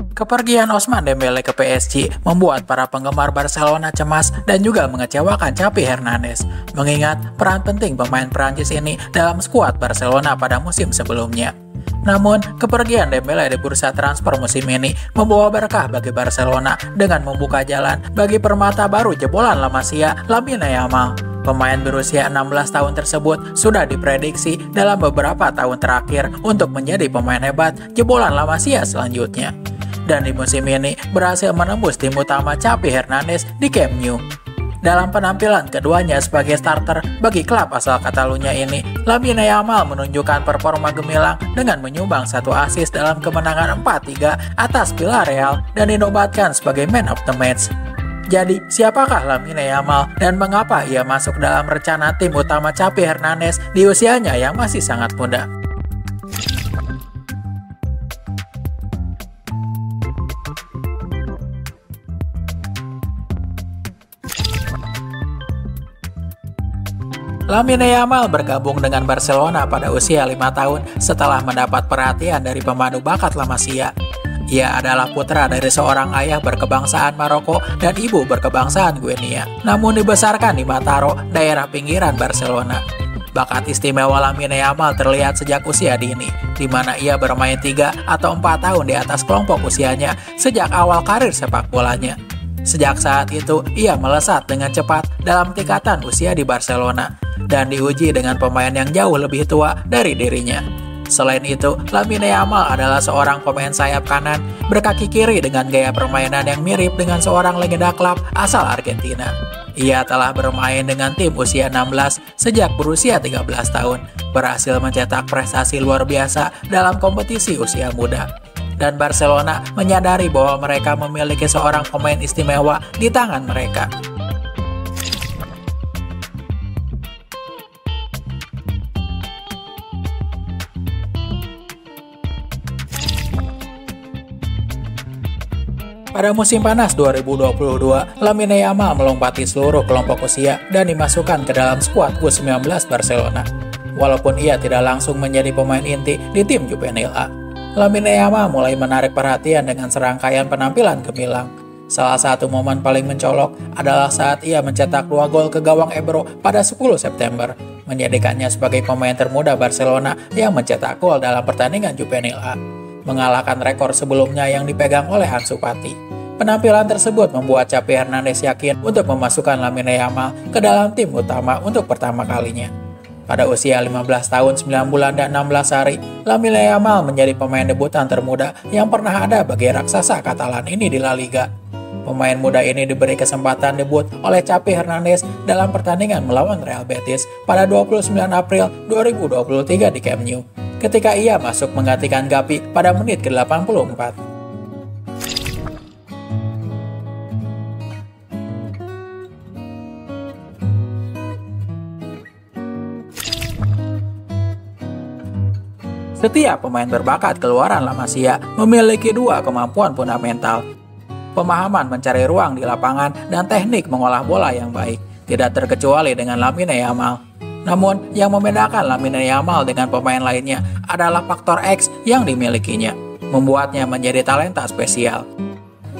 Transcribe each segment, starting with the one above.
Kepergian Ousmane Dembélé ke PSG membuat para penggemar Barcelona cemas dan juga mengecewakan Xavi Hernandez, mengingat peran penting pemain Prancis ini dalam skuad Barcelona pada musim sebelumnya. Namun, kepergian Dembélé di bursa transfer musim ini membawa berkah bagi Barcelona dengan membuka jalan bagi permata baru jebolan La Masia, Lamine Yamal. Pemain berusia 16 tahun tersebut sudah diprediksi dalam beberapa tahun terakhir untuk menjadi pemain hebat jebolan La Masia selanjutnya. Dan di musim ini berhasil menembus tim utama Xavi Hernandez di Camp Nou. Dalam penampilan keduanya sebagai starter bagi klub asal Catalunya ini, Lamine Yamal menunjukkan performa gemilang dengan menyumbang 1 assist dalam kemenangan 4-3 atas Villarreal dan dinobatkan sebagai man of the match. Jadi, siapakah Lamine Yamal dan mengapa ia masuk dalam rencana tim utama Xavi Hernandez di usianya yang masih sangat muda? Lamine Yamal bergabung dengan Barcelona pada usia 5 tahun setelah mendapat perhatian dari pemandu bakat La Masia. Ia adalah putra dari seorang ayah berkebangsaan Maroko dan ibu berkebangsaan Guinea, namun dibesarkan di Mataró, daerah pinggiran Barcelona. Bakat istimewa Lamine Yamal terlihat sejak usia dini, di mana ia bermain 3 atau 4 tahun di atas kelompok usianya sejak awal karir sepak bolanya. Sejak saat itu, ia melesat dengan cepat dalam tingkatan usia di Barcelona dan diuji dengan pemain yang jauh lebih tua dari dirinya. Selain itu, Lamine Yamal adalah seorang pemain sayap kanan berkaki kiri dengan gaya permainan yang mirip dengan seorang legenda klub asal Argentina. Ia telah bermain dengan tim usia 16 sejak berusia 13 tahun, berhasil mencetak prestasi luar biasa dalam kompetisi usia muda. Dan Barcelona menyadari bahwa mereka memiliki seorang pemain istimewa di tangan mereka. Pada musim panas 2022, Lamine Yamal melompati seluruh kelompok usia dan dimasukkan ke dalam skuad U19 Barcelona. Walaupun ia tidak langsung menjadi pemain inti di tim Juvenil A, Lamine Yamal mulai menarik perhatian dengan serangkaian penampilan gemilang. Salah satu momen paling mencolok adalah saat ia mencetak 2 gol ke gawang Ebro pada 10 September, menjadikannya sebagai pemain termuda Barcelona yang mencetak gol dalam pertandingan Juvenil A, mengalahkan rekor sebelumnya yang dipegang oleh Ansu Fati. Penampilan tersebut membuat Xavi Hernandez yakin untuk memasukkan Lamine Yamal ke dalam tim utama untuk pertama kalinya. Pada usia 15 tahun 9 bulan dan 16 hari, Lamine Yamal menjadi pemain debutan termuda yang pernah ada bagi raksasa Katalan ini di La Liga. Pemain muda ini diberi kesempatan debut oleh Xavi Hernandez dalam pertandingan melawan Real Betis pada 29 April 2023 di Camp Nou, ketika ia masuk menggantikan Gavi pada menit ke-84. Setiap pemain berbakat keluaran La Masia memiliki 2 kemampuan fundamental. Pemahaman mencari ruang di lapangan dan teknik mengolah bola yang baik, tidak terkecuali dengan Lamine Yamal. Namun, yang membedakan Lamine Yamal dengan pemain lainnya adalah faktor X yang dimilikinya, membuatnya menjadi talenta spesial.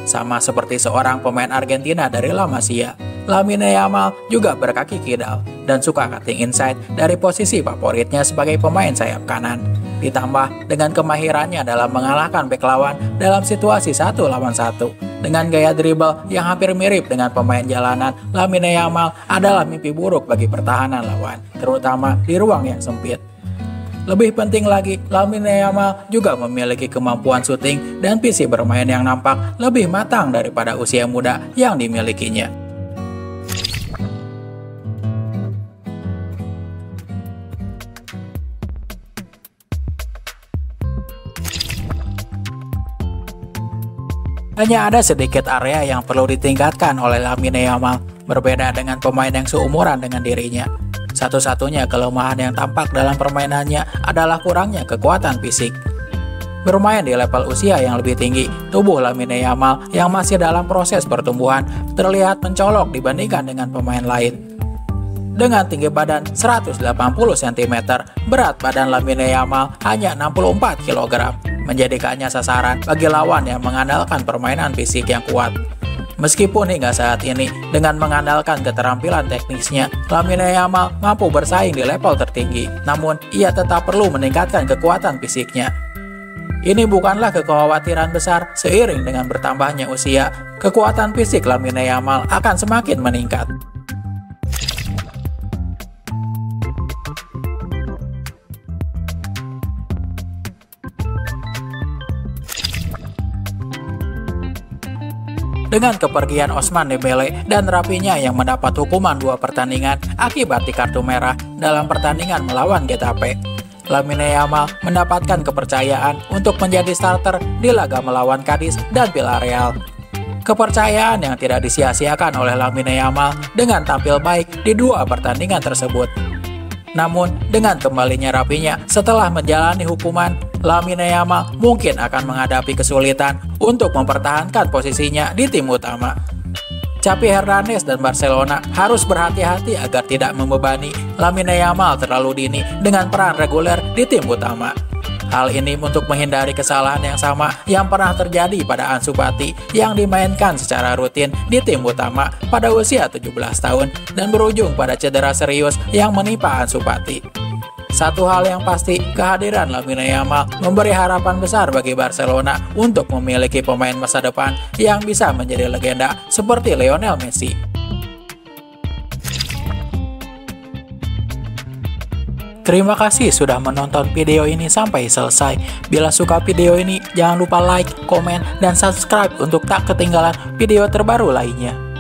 Sama seperti seorang pemain Argentina dari La Masia, Lamine Yamal juga berkaki kidal dan suka cutting inside dari posisi favoritnya sebagai pemain sayap kanan. Ditambah dengan kemahirannya dalam mengalahkan bek lawan dalam situasi 1 lawan 1. Dengan gaya dribble yang hampir mirip dengan pemain jalanan, Lamine Yamal adalah mimpi buruk bagi pertahanan lawan, terutama di ruang yang sempit. Lebih penting lagi, Lamine Yamal juga memiliki kemampuan syuting dan visi bermain yang nampak lebih matang daripada usia muda yang dimilikinya. Hanya ada sedikit area yang perlu ditingkatkan oleh Lamine Yamal, berbeda dengan pemain yang seumuran dengan dirinya. Satu-satunya kelemahan yang tampak dalam permainannya adalah kurangnya kekuatan fisik. Bermain di level usia yang lebih tinggi, tubuh Lamine Yamal yang masih dalam proses pertumbuhan terlihat mencolok dibandingkan dengan pemain lain. dengan tinggi badan 180 cm, berat badan Lamine Yamal hanya 64 kg, menjadikannya sasaran bagi lawan yang mengandalkan permainan fisik yang kuat. Meskipun hingga saat ini, dengan mengandalkan keterampilan teknisnya, Lamine Yamal mampu bersaing di level tertinggi, namun ia tetap perlu meningkatkan kekuatan fisiknya. Ini bukanlah kekhawatiran besar, seiring dengan bertambahnya usia, kekuatan fisik Lamine Yamal akan semakin meningkat. Dengan kepergian Ousmane Dembele dan Rafinha yang mendapat hukuman 2 pertandingan akibat di kartu merah dalam pertandingan melawan Getafe, Lamine Yamal mendapatkan kepercayaan untuk menjadi starter di laga melawan Cadiz dan Villarreal. Kepercayaan yang tidak disia-siakan oleh Lamine Yamal dengan tampil baik di 2 pertandingan tersebut. Namun, dengan kembalinya Rafinha setelah menjalani hukuman, Lamine Yamal mungkin akan menghadapi kesulitan untuk mempertahankan posisinya di tim utama. Xavi Hernandez dan Barcelona harus berhati-hati agar tidak membebani Lamine Yamal terlalu dini dengan peran reguler di tim utama. Hal ini untuk menghindari kesalahan yang sama yang pernah terjadi pada Ansu Fati yang dimainkan secara rutin di tim utama pada usia 17 tahun dan berujung pada cedera serius yang menimpa Ansu Fati. Satu hal yang pasti, kehadiran Lamine Yamal memberi harapan besar bagi Barcelona untuk memiliki pemain masa depan yang bisa menjadi legenda seperti Lionel Messi. Terima kasih sudah menonton video ini sampai selesai. Bila suka video ini, jangan lupa like, komen, dan subscribe untuk tak ketinggalan video terbaru lainnya.